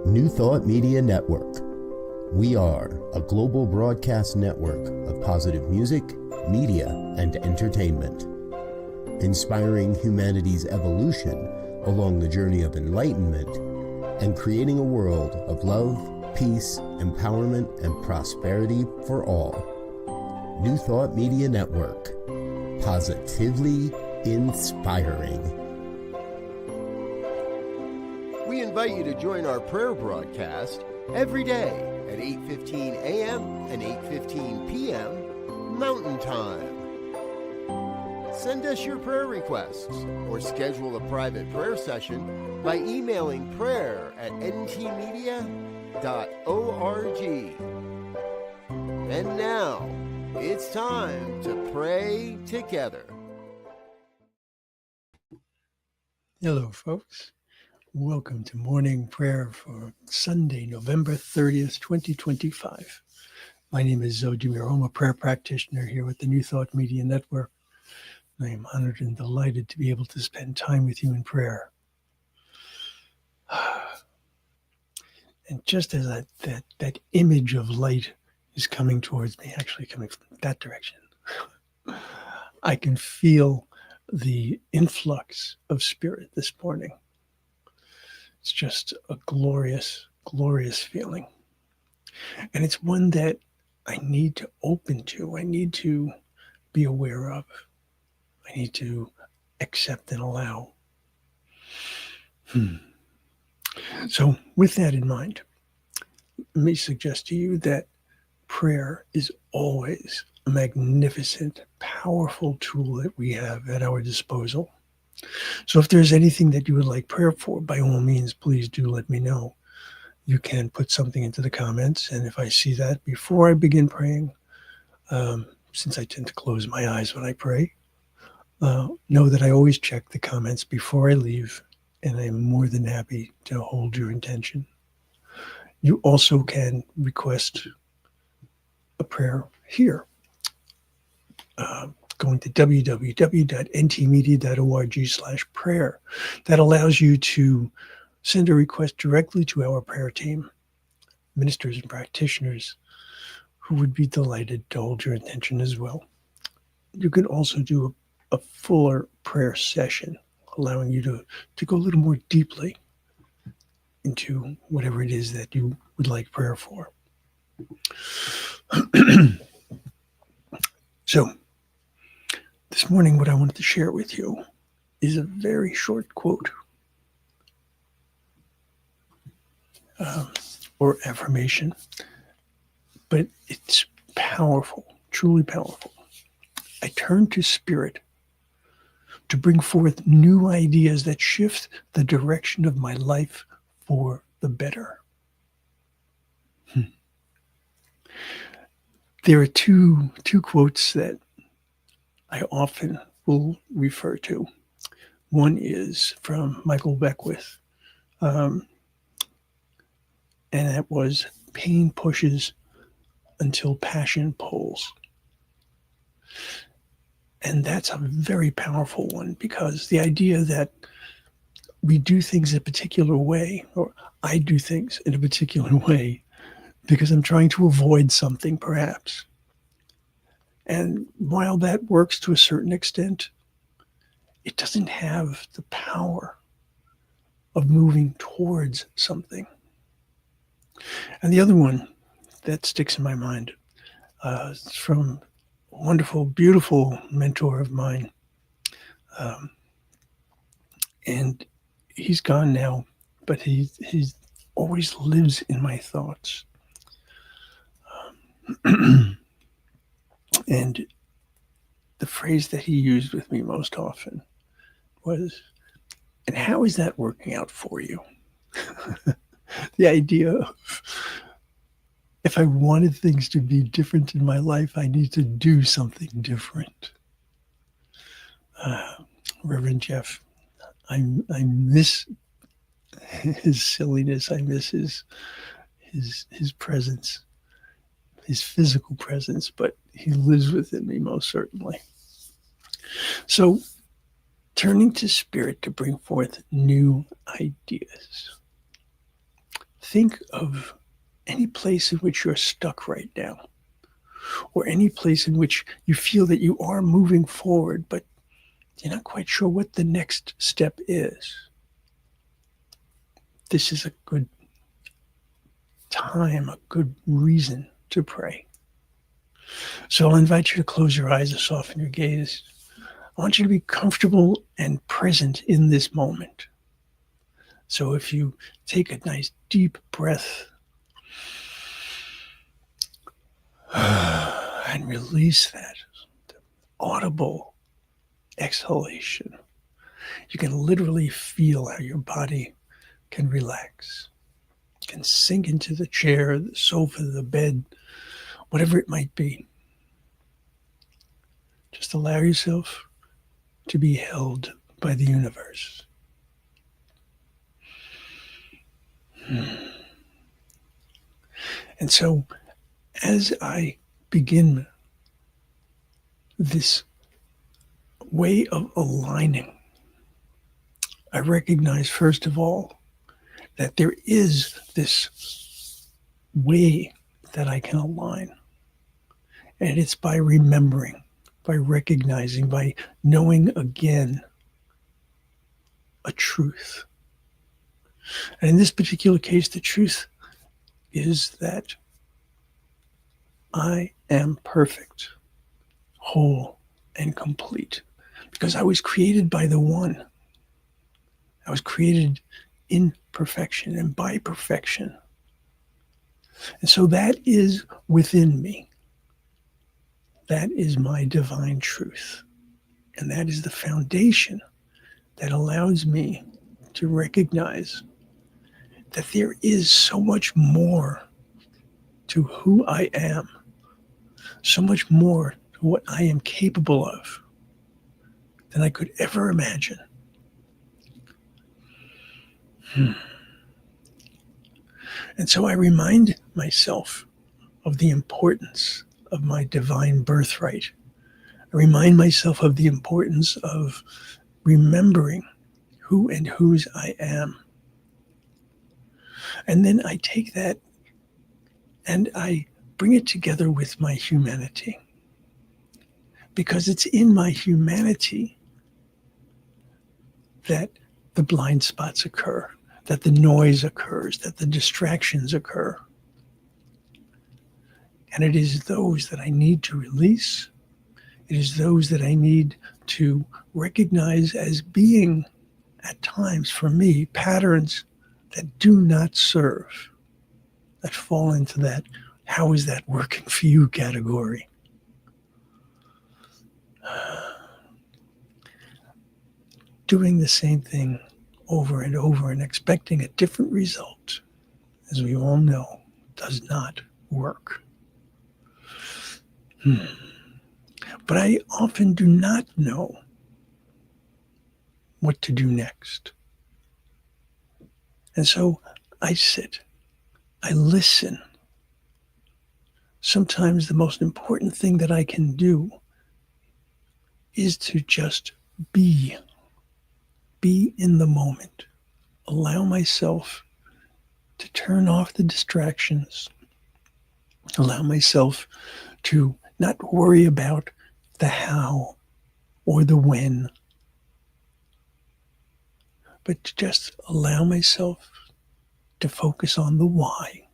New Thought Media Network. We are a global broadcast network of positive music, media, and entertainment, inspiring humanity's evolution along the journey of enlightenment and creating a world of love, peace, empowerment, and prosperity for all. New Thought Media Network. Positively inspiring. We invite you to join our prayer broadcast every day at 8:15 a.m. and 8:15 p.m. Mountain Time. Send us your prayer requests or schedule a private prayer session by emailing prayer@ntmedia.org. And now, it's time to pray together. Hello, folks. Welcome to morning prayer for Sunday, November 30th, 2025. My name is Muro. I'm a prayer practitioner here with the New Thought Media Network. I am honored and delighted to be able to spend time with you in prayer. And just as that image of light is coming towards me, actually coming from that direction, I can feel the influx of spirit this morning. It's just a glorious, glorious feeling. And it's one that I need to open to. I need to be aware of. I need to accept and allow. So with that in mind, let me suggest to you that prayer is always a magnificent, powerful tool that we have at our disposal. So if there's anything that you would like prayer for, by all means, please do let me know. You can put something into the comments, and if I see that before I begin praying, since I tend to close my eyes when I pray, know that I always check the comments before I leave, and I'm more than happy to hold your intention. You also can request a prayer here. Going to www.ntmedia.org/prayer. That allows you to send a request directly to our prayer team, ministers and practitioners, who would be delighted to hold your intention as well. You can also do a fuller prayer session, allowing you to go a little more deeply into whatever it is that you would like prayer for. So, this morning, what I wanted to share with you is a very short quote or affirmation, but it's powerful, truly powerful. I turn to Spirit to bring forth new ideas that shift the direction of my life for the better. There are two quotes that I often will refer to. One is from Michael Beckwith, and that was, "Pain pushes until passion pulls." And that's a very powerful one, because the idea that we do things a particular way, or I do things in a particular way because I'm trying to avoid something, perhaps. And while that works to a certain extent, it doesn't have the power of moving towards something. And the other one that sticks in my mind is from a wonderful, beautiful mentor of mine. And he's gone now, but he always lives in my thoughts. And the phrase that he used with me most often was, "And how is that working out for you?" The idea of, if I wanted things to be different in my life, I need to do something different. Reverend Jeff, I miss his silliness. I miss his presence, his physical presence, but he lives within me most certainly. So, turning to Spirit to bring forth new ideas. think of any place in which you're stuck right now, or any place in which you feel that you are moving forward, but you're not quite sure what the next step is. This is a good time, a good reason to pray. So I'll invite you to close your eyes and soften your gaze. I want you to be comfortable and present in this moment. So if you take a nice deep breath and release that audible exhalation, you can literally feel how your body can relax, can sink into the chair, the sofa, the bed, whatever it might be. Just allow yourself to be held by the universe. And so, as I begin this way of aligning, I recognize, first of all, that there is this way that I can align. And it's by remembering, by recognizing, by knowing again a truth. And in this particular case, the truth is that I am perfect, whole, and complete, because I was created by the One. I was created in perfection and by perfection. And so that is within me. That is my divine truth. And that is the foundation that allows me to recognize that there is so much more to who I am, so much more to what I am capable of than I could ever imagine. And so I remind myself of the importance of my divine birthright. I remind myself of the importance of remembering who and whose I am. And then I take that and I bring it together with my humanity. Because it's in my humanity that the blind spots occur, that the noise occurs, that the distractions occur. And it is those that I need to release. It is those that I need to recognize as being, at times for me, patterns that do not serve, that fall into that, how is that working for you category. Doing the same thing over and over and expecting a different result, as we all know, does not work. But I often do not know what to do next. And so I sit, I listen. Sometimes the most important thing that I can do is to just be in the moment. Allow myself to turn off the distractions. Allow myself to not worry about the how or the when, but to just allow myself to focus on the why.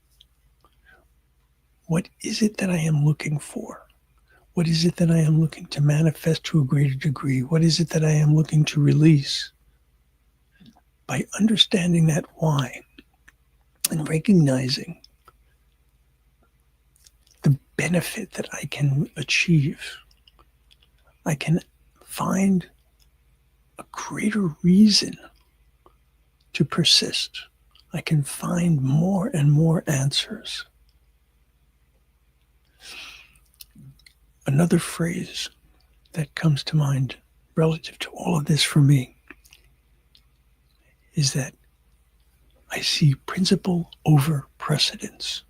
What is it that I am looking for? What is it that I am looking to manifest to a greater degree? What is it that I am looking to release? By understanding that why and recognizing the benefit that I can achieve, I can find a greater reason to persist. I can find more and more answers. Another phrase that comes to mind relative to all of this for me is that I see principle over precedence,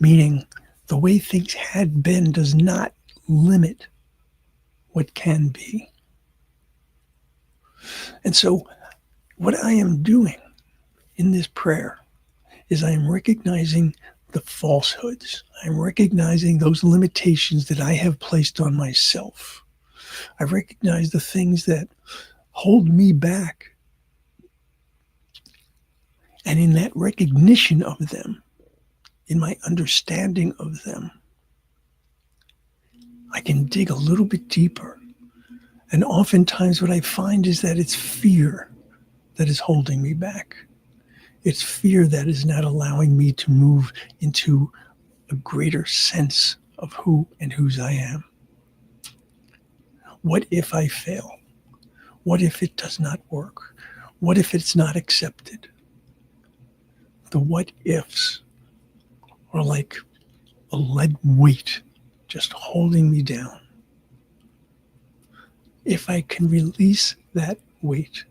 meaning the way things had been does not limit what can be. And so what I am doing in this prayer is I am recognizing the falsehoods. I'm recognizing those limitations that I have placed on myself. I recognize the things that hold me back. And in that recognition of them, in my understanding of them, I can dig a little bit deeper. And oftentimes what I find is that it's fear that is holding me back. It's fear that is not allowing me to move into a greater sense of who and whose I am. What if I fail? What if it does not work? What if it's not accepted? The what ifs are like a lead weight just holding me down. If I can release that weight,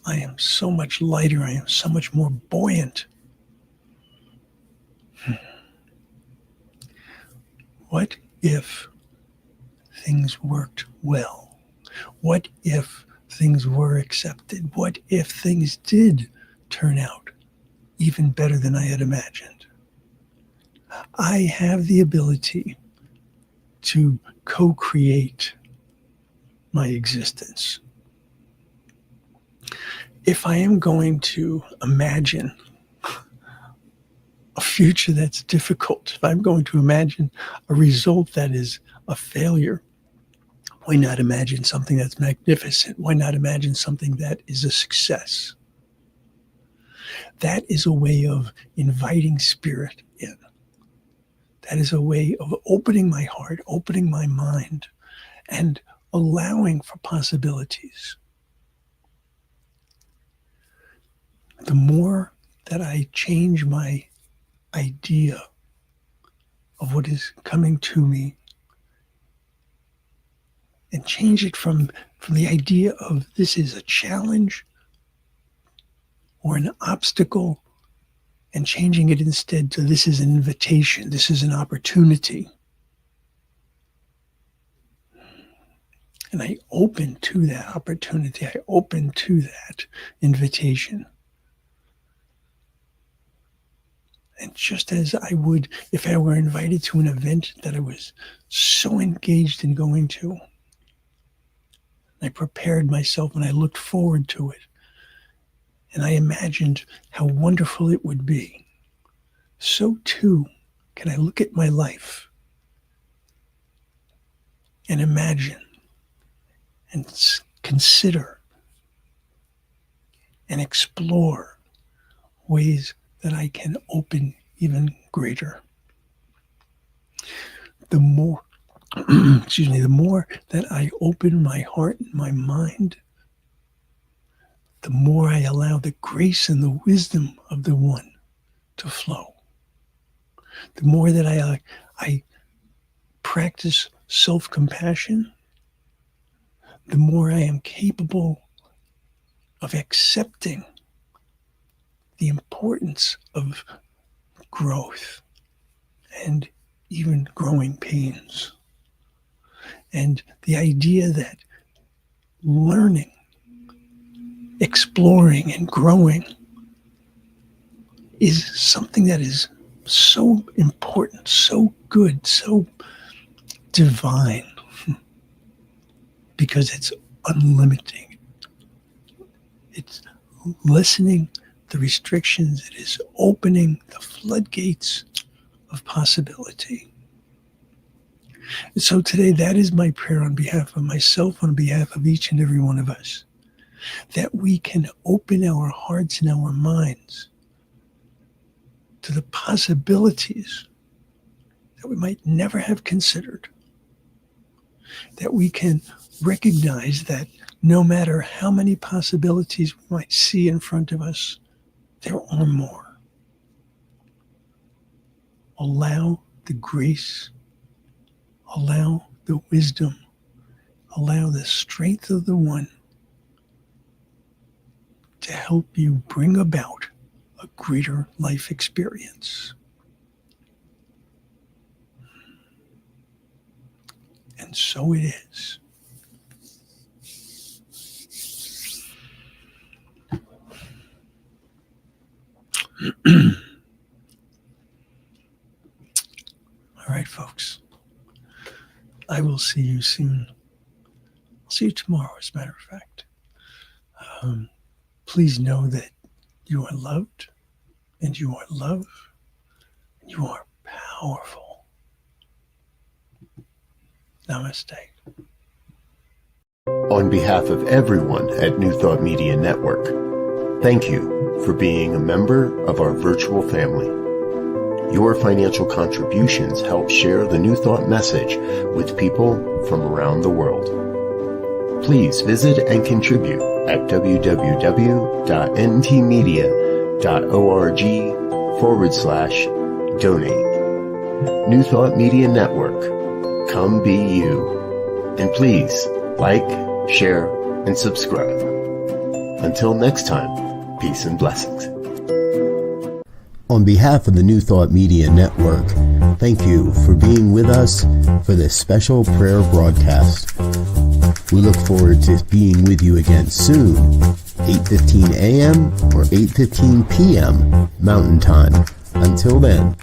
I am so much lighter. I am so much more buoyant. What if things worked well? What if things were accepted? What if things did turn out even better than I had imagined? I have the ability to co-create my existence. If I am going to imagine a future that's difficult, if I'm going to imagine a result that is a failure, why not imagine something that's magnificent? Why not imagine something that is a success? That is a way of inviting spirit in. That is a way of opening my heart, opening my mind, and allowing for possibilities. The more that I change my idea of what is coming to me and change it from the idea of this is a challenge or an obstacle, and changing it instead to this is an invitation, this is an opportunity. And I open to that opportunity, I open to that invitation. And just as I would if I were invited to an event that I was so engaged in going to, I prepared myself and I looked forward to it. And I imagined how wonderful it would be. So too can I look at my life and imagine and consider and explore ways that I can open even greater. The more, the more that I open my heart and my mind, the more I allow the grace and the wisdom of the One to flow. The more that I practice self-compassion, the more I am capable of accepting the importance of growth and even growing pains. And the idea that learning, exploring, and growing is something that is so important, so good, so divine, because it's unlimiting. It's lessening the restrictions. It is opening the floodgates of possibility. And so today, that is my prayer on behalf of myself, on behalf of each and every one of us, that we can open our hearts and our minds to the possibilities that we might never have considered, that we can recognize that no matter how many possibilities we might see in front of us, there are more. Allow the grace, allow the wisdom, allow the strength of the One to help you bring about a greater life experience. And so it is. All right, folks. I will see you soon. I'll see you tomorrow, as a matter of fact. Please know that you are loved, and you are loved, and you are powerful. Namaste. On behalf of everyone at New Thought Media Network, thank you for being a member of our virtual family. Your financial contributions help share the New Thought message with people from around the world. Please visit and contribute at www.ntmedia.org/donate. New Thought Media Network, come be you. And please like, share, and subscribe. Until next time, peace and blessings. On behalf of the New Thought Media Network, thank you for being with us for this special prayer broadcast. We look forward to being with you again soon, 8:15 a.m. or 8:15 p.m. Mountain Time. Until then.